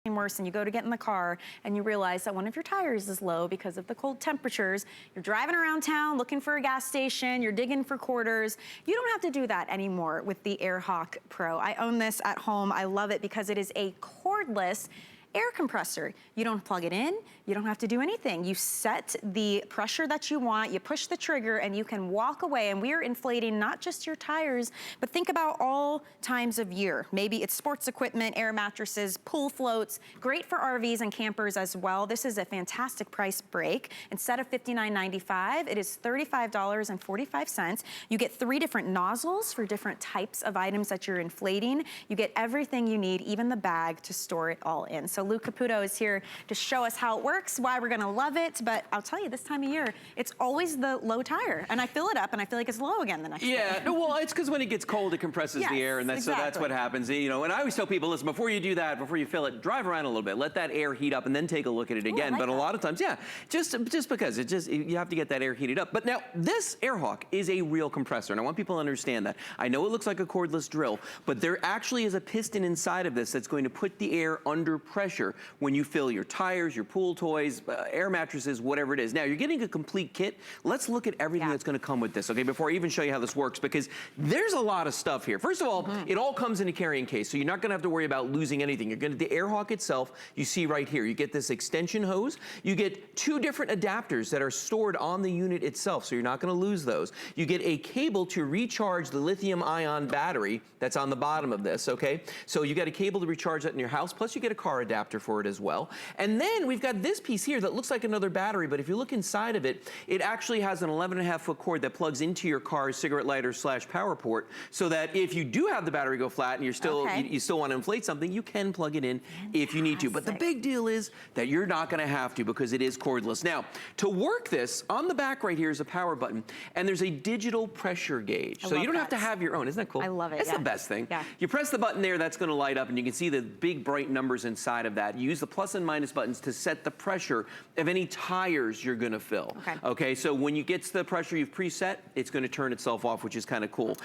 worse and you go to get in the car and you realize that one of your tires is low because of the cold temperatures. You're driving around town looking for a gas station, you're digging for quarters. You don't have to do that anymore with the AirHawk Pro. I own this at home. I love it because it is a cordless air compressor. You don't plug it in, you don't have to do anything. You set the pressure that you want, you push the trigger, and you can walk away. And we are inflating not just your tires, but think about all times of year. Maybe it's sports equipment, air mattresses, pool floats, great for RVs and campers as well. This is a fantastic price break. Instead of $59.95, it is $35.45. You get 3 different nozzles for different types of items that you're inflating. You get everything you need, even the bag to store it all in. So Lou Caputo is here to show us how it works, why we're gonna love it. But I'll tell you, this time of year, it's always the low tire. And I fill it up and I feel like it's low again the next day. Yeah, well, it's because when it gets cold, it compresses the air, and that's, so that's what happens. You know, and I always tell people, listen, before you do that, before you fill it, drive around a little bit, let that air heat up, and then take a look at it again. But a lot of times, yeah, just because you have to get that air heated up. But now, this AirHawk is a real compressor, and I want people to understand that. I know it looks like a cordless drill, but there actually is a piston inside of this that's going to put the air under pressure when you fill your tires, your pool toys, air mattresses, whatever it is. Now, you're getting a complete kit. Let's look at everything that's gonna come with this, okay, before I even show you how this works, because there's a lot of stuff here. First of all, it all comes in a carrying case, so you're not gonna have to worry about losing anything. You're gonna, the AirHawk itself, you see right here, you get this extension hose. You get 2 different adapters that are stored on the unit itself, so you're not gonna lose those. You get a cable to recharge the lithium-ion battery that's on the bottom of this, okay? So you got a cable to recharge that in your house, plus you get a car adapter for it as well. And then we've got this piece here that looks like another battery, but if you look inside of it, it actually has an 11.5-foot cord that plugs into your car's cigarette lighter / power port, so that if you do have the battery go flat and you're still, you still want to inflate something, you can plug it in if you need to. But the big deal is that you're not gonna have to, because it is cordless. Now, to work this, on the back right here is a power button, and there's a digital pressure gauge. So you don't have to have your own. Isn't that cool? I love it. It's the best thing. You press the button there, that's gonna light up, and you can see the big bright numbers inside of that. You use the plus and minus buttons to set the pressure of any tires you're gonna fill. Okay, so when you get to the pressure you've preset, it's gonna turn itself off, which is kind of cool.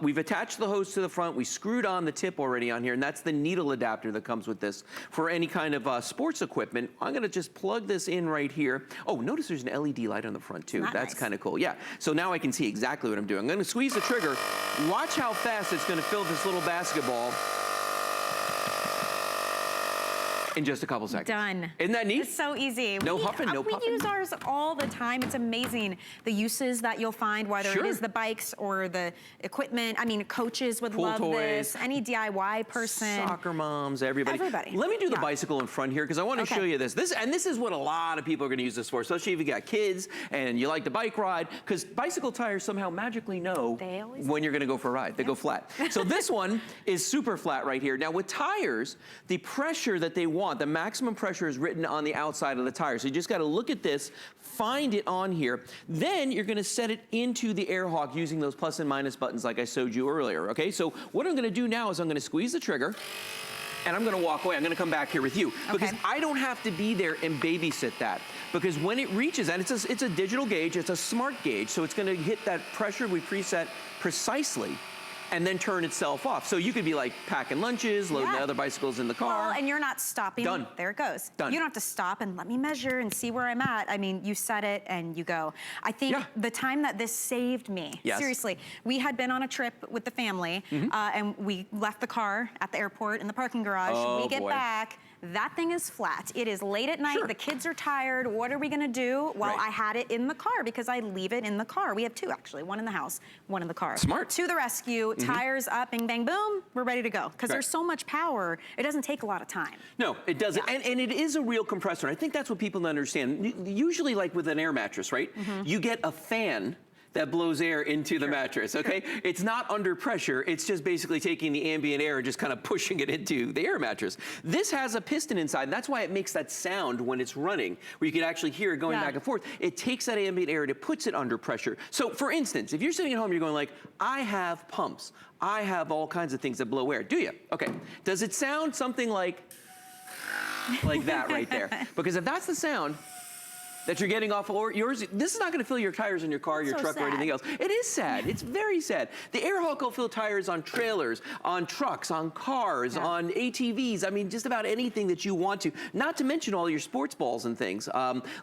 We've attached the hose to the front. We screwed on the tip already on here, and that's the needle adapter that comes with this for any kind of sports equipment. I'm gonna just plug this in right here. Oh, notice there's an LED light on the front too. That's kind of cool. Yeah, so now I can see exactly what I'm doing. I'm gonna squeeze the trigger. Watch how fast it's gonna fill this little basketball in just a couple seconds. Done. Isn't that neat? It's so easy. No huffing, no puffing. We use ours all the time. It's amazing the uses that you'll find, whether it is the bikes or the equipment. I mean, coaches would love this. Any DIY person. Soccer moms, everybody. Let me do the bicycle in front here, because I want to show you this. This is what a lot of people are going to use this for, especially if you got kids and you like to bike ride, because bicycle tires somehow magically know when you're going to go for a ride. They go flat. So this one is super flat right here. Now with tires, the pressure that they want, the maximum pressure is written on the outside of the tire. So you just got to look at this, find it on here. Then you're going to set it into the AirHawk using those plus and minus buttons like I showed you earlier. Okay, so what I'm going to do now is I'm going to squeeze the trigger, and I'm gonna walk away. I'm gonna come back here with you, because I don't have to be there and babysit that. Because when it reaches, and it's a digital gauge, it's a smart gauge, so it's gonna hit that pressure we preset precisely, and then turn itself off. So you could be like packing lunches, loading the other bicycles in the car. Well, and you're not stopping. Done. There it goes. Done. You don't have to stop and let me measure and see where I'm at. I mean, you set it and you go. I think the time that this saved me, seriously, we had been on a trip with the family, and we left the car at the airport in the parking garage. We get back. That thing is flat. It is late at night. The kids are tired. What are we gonna do? Well, I had it in the car, because I leave it in the car. We have 2 actually, one in the house, one in the car. Smart. To the rescue, tires up, bing, bang, boom, we're ready to go. Because there's so much power, it doesn't take a lot of time. No, it doesn't. And it is a real compressor. I think that's what people don't understand. Usually, like with an air mattress, right? You get a fan that blows air into the mattress, okay? It's not under pressure, it's just basically taking the ambient air and just kind of pushing it into the air mattress. This has a piston inside, and that's why it makes that sound when it's running, where you can actually hear it going back and forth. It takes that ambient air and it puts it under pressure. So for instance, if you're sitting at home, you're going like, I have pumps, I have all kinds of things that blow air. Do you? Okay. Does it sound something like that right there? Because if that's the sound, that you're getting off or yours. This is not going to fill your tires in your car, your truck, or anything else. It is sad. It's very sad. The air hawk will fill tires on trailers, on trucks, on cars, on ATVs. I mean, just about anything that you want to. Not to mention all your sports balls and things.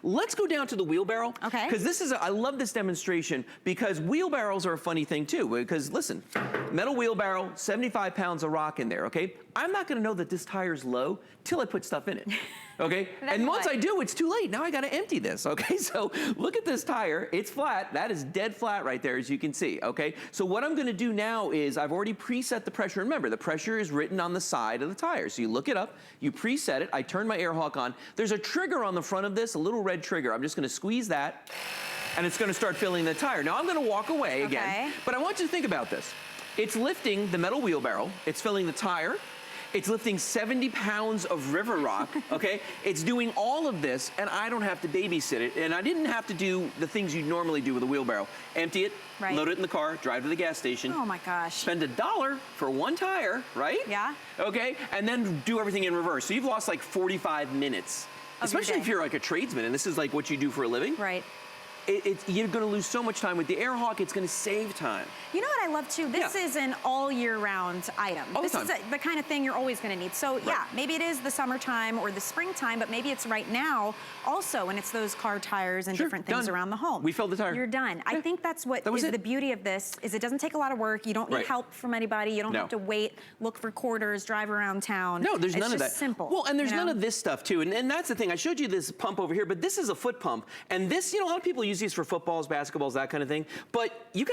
Let's go down to the wheelbarrow. Okay. Because this is, I love this demonstration because wheelbarrows are a funny thing too. Because listen, metal wheelbarrow, 75 pounds of rock in there, okay? I'm not gonna know that this tire's low till I put stuff in it, okay? And once I do, it's too late. Now I gotta empty this, okay? So look at this tire, it's flat. That is dead flat right there, as you can see, okay? So what I'm gonna do now is I've already preset the pressure. Remember, the pressure is written on the side of the tire. So you look it up, you preset it, I turn my air hawk on. There's a trigger on the front of this, a little red trigger. I'm just gonna squeeze that, and it's gonna start filling the tire. Now I'm gonna walk away again, but I want you to think about this. It's lifting the metal wheelbarrow, it's filling the tire, it's lifting 70 pounds of river rock, okay? It's doing all of this, and I don't have to babysit it, and I didn't have to do the things you normally do with a wheelbarrow. Empty it, load it in the car, drive to the gas station. Oh my gosh. Spend $1 for one tire, right? Yeah. Okay, and then do everything in reverse. So you've lost like 45 minutes. Especially if you're like a tradesman, and this is like what you do for a living. Right. You're gonna lose so much time. With the air hawk, it's gonna save time. You know what I love too? This is an all year round item. This is the kind of thing you're always gonna need. So yeah, maybe it is the summertime or the springtime, but maybe it's right now also, and it's those car tires and different things around the home. We filled the tire. You're done. I think that's what is the beauty of this, is it doesn't take a lot of work. You don't need help from anybody. You don't have to wait, look for quarters, drive around town. No, there's none of that. It's just simple. Well, and there's none of this stuff too. And that's the thing. I showed you this pump over here, but this is a foot pump. And this, you know, a lot of people use these for footballs, basketballs, that kind of thing. But you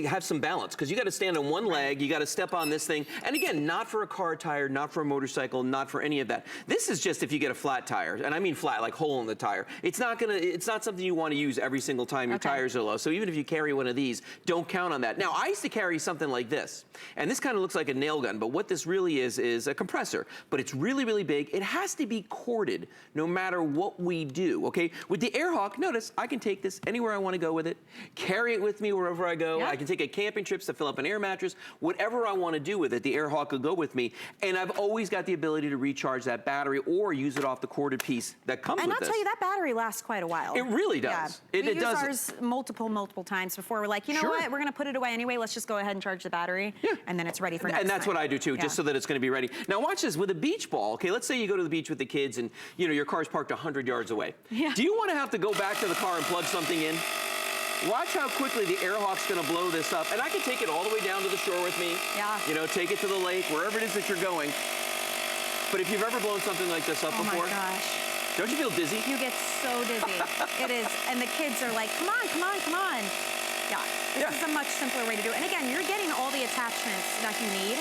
have some balance, because you gotta stand on one leg, you gotta step on this thing. And again, not for a car tire, not for a motorcycle, not for any of that. This is just if you get a flat tire, and I mean flat, like hole in the tire. It's not something you wanna use every single time your tires are low. So even if you carry one of these, don't count on that. Now, I used to carry something like this, and this kind of looks like a nail gun, but what this really is a compressor. But it's really, really big. It has to be corded no matter what we do, okay? With the air hawk, notice I can take this anywhere I wanna go with it, carry it with me wherever I go. I can take it camping trips to fill up an air mattress, whatever I want to do with it, the air hawk will go with me. And I've always got the ability to recharge that battery or use it off the corded piece that comes with this. And I'll tell you, that battery lasts quite a while. It really does. Yeah. We used ours multiple times before. We're like, you know what, we're going to put it away anyway. Let's just go ahead and charge the battery. And then it's ready for next time. And that's what I do too, just so that it's going to be ready. Now watch this, with a beach ball, okay, let's say you go to the beach with the kids and you know your car's parked 100 yards away. Do you want to have to go back to the car and plug something in? Watch how quickly the air hawk's gonna blow this up. And I can take it all the way down to the shore with me. You know, take it to the lake, wherever it is that you're going. But if you've ever blown something like this up before, my gosh. Don't you feel dizzy? You get so dizzy. It is. And the kids are like, come on, come on, come on. Yeah, this is a much simpler way to do it. And again, you're getting all the attachments that you need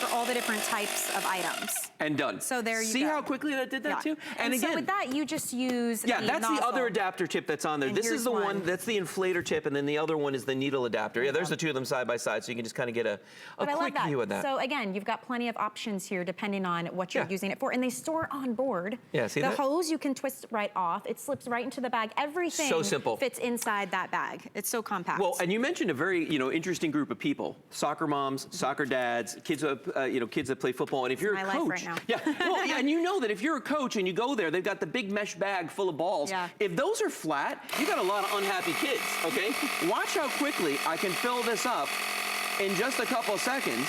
for all the different types of items. And done. So there you go. See how quickly that did that too? And again, so with that, you just use the that's nozzle. the other adapter tip that's on there. This is the one, that's the inflator tip, and then the other one is the needle adapter. Yeah, there's the two of them side by side, so you can just kind of get a quick view of that. So again, you've got plenty of options here depending on what you're using it for. And they store on board. Yeah, see the that? hose you can twist right off. It slips right into the bag. Everything so simple. Fits inside that bag. It's so compact. Well, and you mentioned a very interesting group of people: soccer moms, soccer dads, kids kids that play football. And if you're a coach, life right now. And you know that if you're a coach and you go there, they've got the big mesh bag full of balls. If those are flat, you got a lot of unhappy kids, okay? Watch how quickly I can fill this up in just a couple of seconds.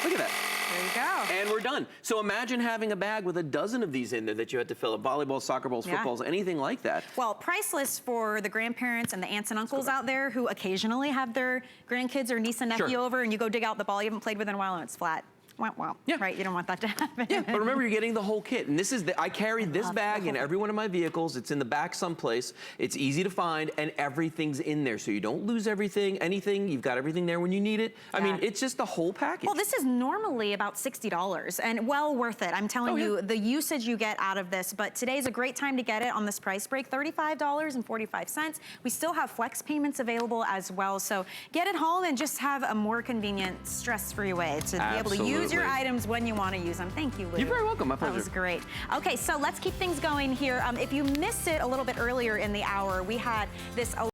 Look at that. There you go. And we're done. So imagine having a bag with a dozen of these in there that you had to fill up: volleyball, soccer balls, footballs, anything like that. Well, priceless for the grandparents and the aunts and uncles out there who occasionally have their grandkids or niece and nephew over, and you go dig out the ball you haven't played with in a while and it's flat. Wow. Right, you don't want that to happen. But remember, you're getting the whole kit. And this is I carry this bag in every one of my vehicles. It's in the back someplace. It's easy to find, and everything's in there. So you don't lose anything. You've got everything there when you need it. I mean, it's just the whole package. Well, this is normally about $60 and well worth it. I'm telling you, the usage you get out of this. But today's a great time to get it on this price break, $35.45. We still have flex payments available as well. So get it home and just have a more convenient, stress-free way to be able to use your items when you want to use them. Thank you, Lou. You're very welcome. My pleasure. That was great. Okay, so let's keep things going here. If you missed it a little bit earlier in the hour, we had this